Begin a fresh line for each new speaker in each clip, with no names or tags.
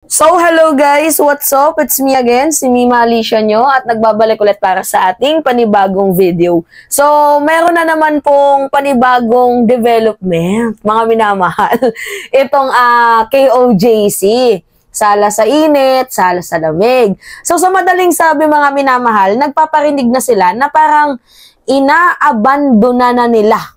So, hello guys! What's up? It's me again, si Mima Alicia nyo at nagbabalik ulit para sa ating panibagong video. So, meron na naman pong panibagong development, mga minamahal. Itong KOJC. Sala sa init, sala sa lamig. So, sa madaling sabi mga minamahal, nagpaparinig na sila na parang inaabandona na nila.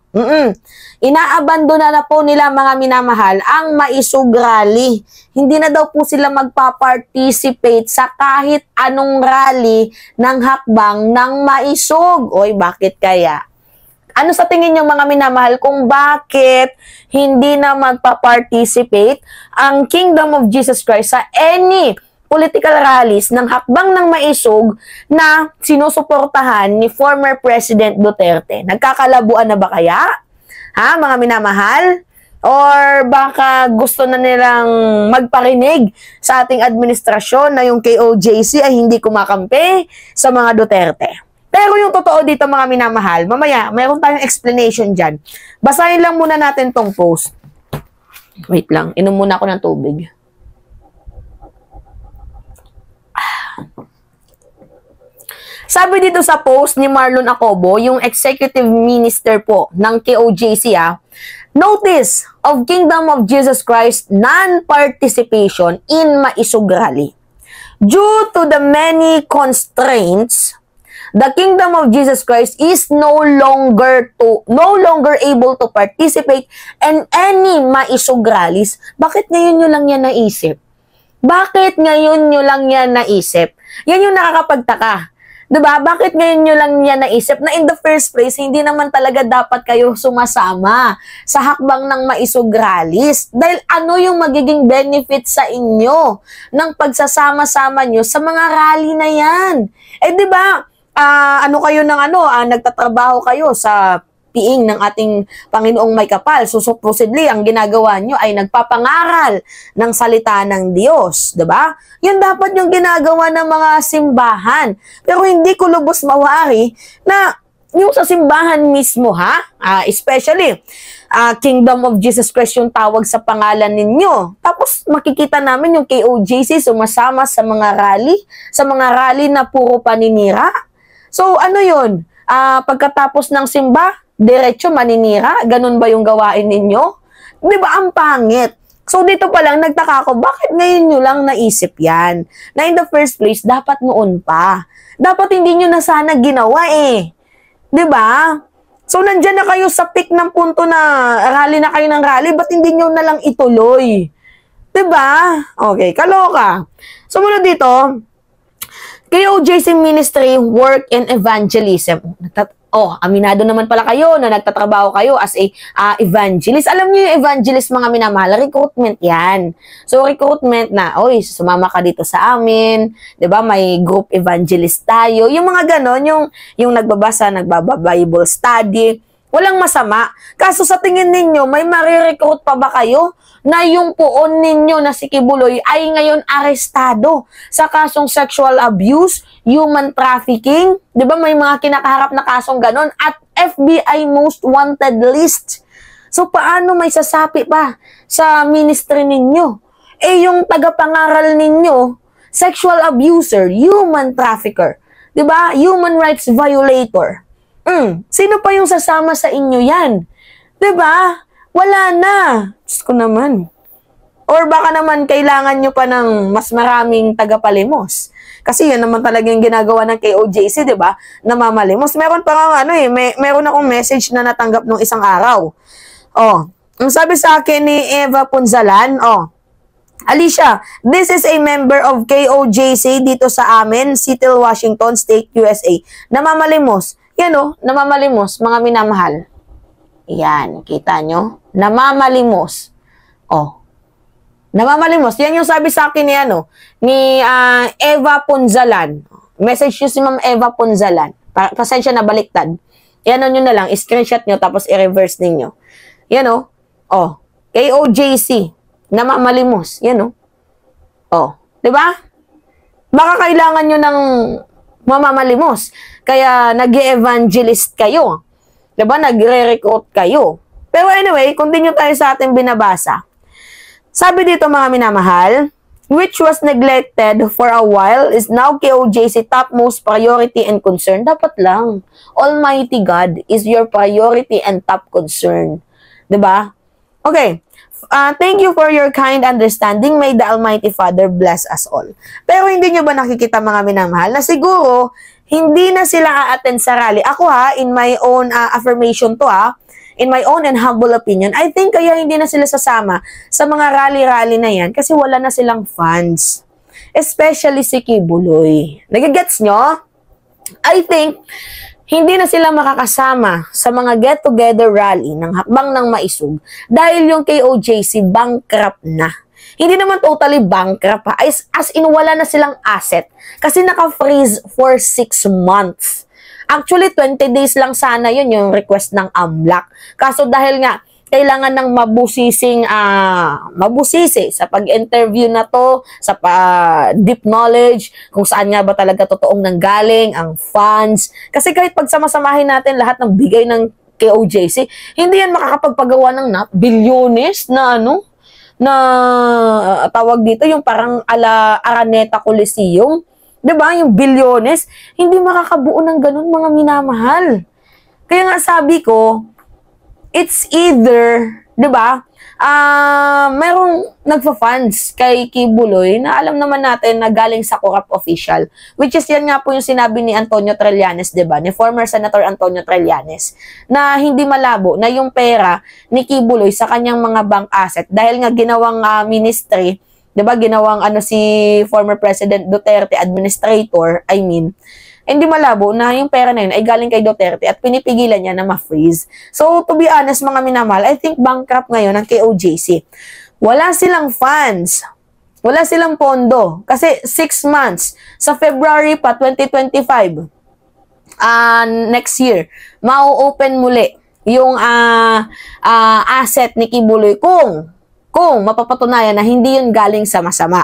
Inaabandona na po nila mga minamahal ang maisog rally. Hindi na daw po sila magpa-participate sa kahit anong rally ng hakbang ng maisog. Oy, bakit kaya? Ano sa tingin niyo mga minamahal kung bakit hindi na magpa-participate ang Kingdom of Jesus Christ sa any political rallies ng hakbang ng maisog na sinusuportahan ni former President Duterte? Nagkakalabuan na ba kaya? Ha, mga minamahal? Or baka gusto na nilang magparinig sa ating administrasyon na yung KOJC ay hindi kumakampi sa mga Duterte? Pero yung totoo dito mga minamahal, mamaya, mayroon tayong explanation dyan. Basahin lang muna natin tong post. Wait lang, inom muna ako ng tubig. Sabi dito sa post ni Marlon Acobo, yung executive minister po ng KOJC, notice of Kingdom of Jesus Christ non-participation in maisog rally. Due to the many constraints, the Kingdom of Jesus Christ is no longer able to participate in any maisog rallies. Bakit ngayon nyo lang yan naisip? Bakit ngayon nyo lang yan naisip? Yan yung nakakapagtaka. Diba? Bakit ngayon nyo lang yan naisip na in the first place, hindi naman talaga dapat kayo sumasama sa hakbang ng maisog rallies? Dahil ano yung magiging benefit sa inyo ng pagsasama-sama nyo sa mga rally na yan? Eh diba, nagtatrabaho kayo sa piing ng ating Panginoong may kapal. So supposedly, ang ginagawa nyo ay nagpapangaral ng salita ng Diyos. Diba? Yan dapat yung ginagawa ng mga simbahan. Pero hindi ko lubos mawari na yung sa simbahan mismo, especially, Kingdom of Jesus Christ yung tawag sa pangalan ninyo. Tapos makikita namin yung KOJC sumasama sa mga rally na puro paninira. So ano yun? Pagkatapos ng simba, diretso maninira? Ganun ba yung gawain ninyo? Di ba ang pangit? So dito pa lang nagtaka ko, bakit ngayon nyo lang naisip yan? Na in the first place, dapat noon pa. Dapat hindi nyo na sana ginawa Di ba? So nandyan na kayo sa peak ng punto na rally na kayo ng rally, ba't hindi nyo na lang ituloy? Di ba? Okay, kaloka. So mula dito, KOJC Ministry Work and Evangelism. Aminado naman pala kayo na nagtatrabaho kayo as a evangelist. Alam niyo yung evangelist mga minamahal, recruitment yan. So recruitment na, sumama ka dito sa amin, 'di ba? May group evangelist tayo. Yung mga ganon, yung nagbabasa, Bible study, walang masama. Kaso sa tingin ninyo, may marirecruit pa ba kayo na yung puon ninyo na si Kibuloy ay ngayon arestado sa kasong sexual abuse, human trafficking? Di ba may mga kinakaharap na kasong ganon? At FBI most wanted list. So paano may sasapi pa sa ministry ninyo? Yung tagapangaral ninyo, sexual abuser, human trafficker, di ba? Human rights violator. Sino pa yung sasama sa inyo yan? Diba? Wala na. Diyos ko naman. Or baka naman kailangan nyo pa ng mas maraming tagapalimos. Kasi yan naman talaga yung ginagawa ng KOJC, diba? Namamalimos. Meron pa nga meron akong message na natanggap nung isang araw. Ang sabi sa akin ni Eva Punzalan, Alicia, this is a member of KOJC dito sa amin, Seattle, Washington State, USA. Namamalimos. Yan namamalimos, mga minamahal. Yan, kita nyo? Namamalimos. Namamalimos. Yan yung sabi sa akin ni Eva Punzalan. Message nyo si Ma'am Eva Punzalan. Pasensya na baliktad. Yan nyo na lang, screenshot nyo, tapos i-reverse ninyo. Yan KOJC. Namamalimos. Yan diba? Baka kailangan nyo ng mamamalimos. Kaya nag-evangelist kayo. Diba? Nagre-recruit kayo. Pero anyway, continue tayo sa ating binabasa. Sabi dito mga minamahal, which was neglected for a while, is now KOJC topmost priority and concern. Dapat lang. Almighty God is your priority and top concern. Diba? Okay. Thank you for your kind understanding. May the Almighty Father bless us all. Pero hindi nyo ba nakikita mga minamahal na siguro hindi na sila a-attend sa rally? Ako in my own affirmation to in my own and humble opinion, I think kaya hindi na sila sasama sa mga rally-rally na yan kasi wala na silang funds. Especially si Kibuloy. Nagigets nyo? I think hindi na sila makakasama sa mga get-together rally ng Hakbang ng Maisog dahil yung KOJC bankrupt na. Hindi naman totally bankrupt as in wala na silang asset kasi naka-freeze for 6 months. Actually, 20 days lang sana yun yung request ng AMLAC. Kaso dahil nga, kailangan ng mabusisi sa pag-interview na to, sa deep knowledge, kung saan nga ba talaga totoong nanggaling, ang funds. Kasi kahit pagsama-samahin natin lahat ng bigay ng KOJC, hindi yan makakapagpagawa ng bilyones na tawag dito, yung parang ala Araneta Coliseum. Diba? Yung bilyones, hindi makakabuo ng ganun mga minamahal. Kaya nga sabi ko, it's either, diba, merong nagfa-funds kay Kibuloy na alam naman natin na galing sa corrupt official. Which is yan nga po yung sinabi ni Antonio Trillanes, diba? Ni former Senator Antonio Trillanes, na hindi malabo na yung pera ni Kibuloy sa kanyang mga bank asset dahil nga ginawang ministry, diba, ginawang si former President Duterte administrator, hindi malabo na yung pera na yun ay galing kay Duterte at pinipigilan niya na ma-freeze. So, to be honest, mga minamahal, I think bankrupt ngayon ang KOJC. Wala silang funds. Wala silang pondo. Kasi 6 months, sa February pa, 2025, next year, mau-open muli yung asset ni Kibuloy kung mapapatunayan na hindi yun galing sa masama.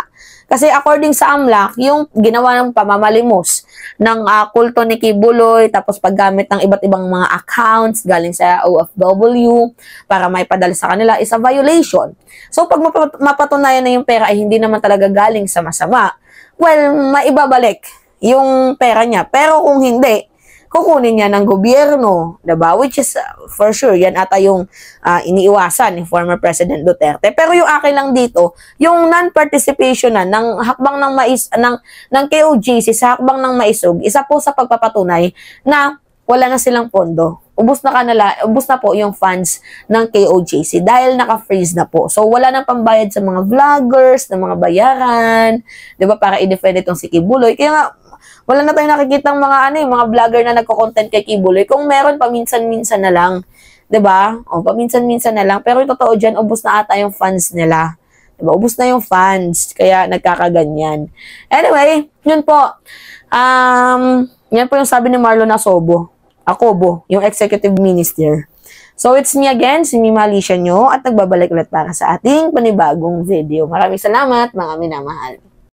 Kasi according sa AMLAC, yung ginawa ng pamamalimos ng kulto ni Kibuloy, tapos paggamit ng iba't ibang mga accounts galing sa OFW para may padala sa kanila is a violation. So pag mapatunayan na yung pera ay hindi naman talaga galing sa masama, well, maibabalik yung pera niya. Pero kung hindi, kukunin niya ng gobyerno, diba? Which is, for sure, yan ata yung iniiwasan ni former President Duterte. Pero yung akin lang dito, yung non-participation na ng Hakbang ng KOJC sa Hakbang ng Maisog, isa po sa pagpapatunay na wala na silang pondo. Ubus na po yung funds ng KOJC dahil naka-freeze na po. So, wala nang pambayad sa mga vloggers, ng mga bayaran, diba? Para i-defend itong si Kibuloy. Kaya nga, wala na tayong nakikitang mga mga vlogger na nagko-content kay Kibuloy. Kung meron, paminsan-minsan na lang. 'Di ba? O, paminsan-minsan na lang. Pero yung totoo diyan, ubos na ata yung funds nila. 'Di ba? Ubos na yung funds. Kaya nagkakaganyan. Anyway, yun po. Yan po yung sabi ni Marlon Acobo, yung executive minister. So, it's me again, si Mima Alicia nyo, at nagbabalik ulit para sa ating panibagong video. Maraming salamat, mga minamahal.